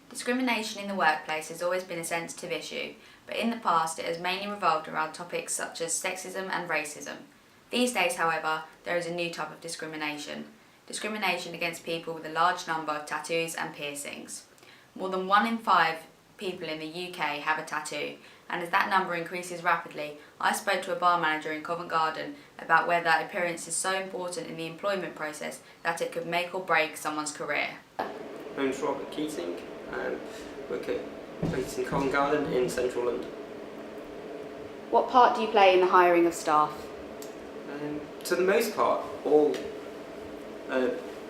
Discrimination in the workplace has always been a sensitive issue, but in the past it has mainly revolved around topics such as sexism and racism. These days, however, there is a new type of discrimination. Discrimination against people with a large number of tattoos and piercings. More than 1 in 5 people in the UK have a tattoo, and as that number increases rapidly, I spoke to a bar manager in Covent Garden about whether appearance is so important in the employment process that it could make or break someone's career. My name's Robert Keating and work at a place in Covent Garden in central London. What part do you play in the hiring of staff? To the most part,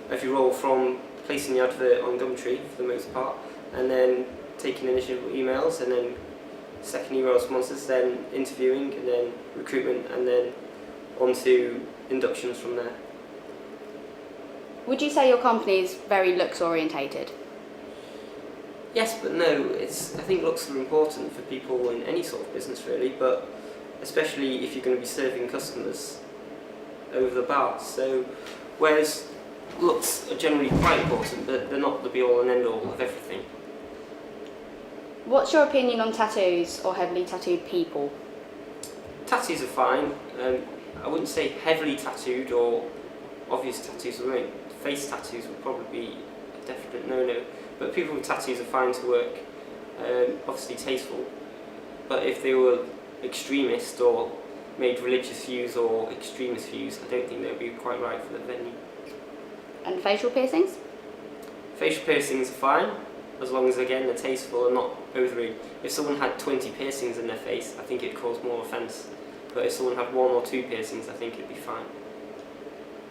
every role from placing the advert on Gumtree for the most part, and then taking initial emails, and then second email responses, then interviewing, and then recruitment, and then on to inductions from there. Would you say your company is very looks orientated? Yes, but no. I think looks are important for people in any sort of business really, but especially if you're going to be serving customers over the bar. So, whereas looks are generally quite important, but they're not the be-all and end-all of everything. What's your opinion on tattoos or heavily tattooed people? Tattoos are fine. I wouldn't say heavily tattooed or obvious tattoos. Face tattoos would probably be a definite no-no. But people with tattoos are fine to work. Obviously tasteful. But if they were extremist or made religious views or extremist views, I don't think they would be quite right for the venue. And facial piercings? Facial piercings are fine, as long as again they're tasteful and not overly. If someone had 20 piercings in their face, I think it'd cause more offence. But if someone had 1 or 2 piercings, I think it'd be fine.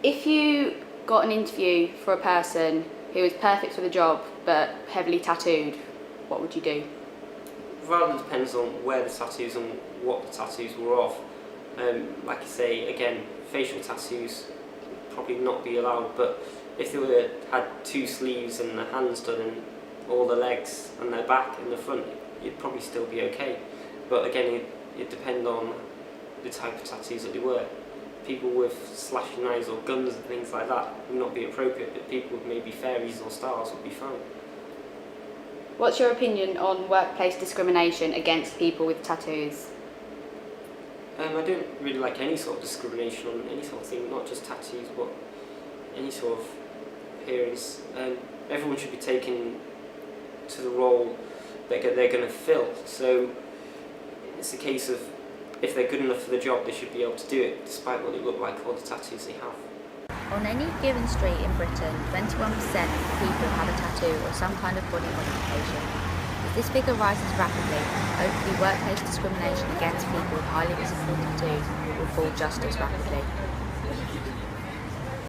If you got an interview for a person who was perfect for the job but heavily tattooed, what would you do? Rather depends on where the tattoos and what the tattoos were of. Like I say, again, facial tattoos would probably not be allowed, but if they had 2 sleeves and the hands done and all the legs and their back and the front, you'd probably still be okay. But again, it'd depend on the type of tattoos that they were. People with slashing knives or guns and things like that would not be appropriate, but people with maybe fairies or stars would be fine. What's your opinion on workplace discrimination against people with tattoos? I don't really like any sort of discrimination on any sort of thing, not just tattoos, but any sort of appearance. Everyone should be taken to the role that they're going to fill. So it's a case of if they're good enough for the job, they should be able to do it, despite what they look like or the tattoos they have. On any given street in Britain, 21% of people have a tattoo or some kind of body modification. As this figure rises rapidly, hopefully workplace discrimination against people with highly visible tattoos will fall just as rapidly.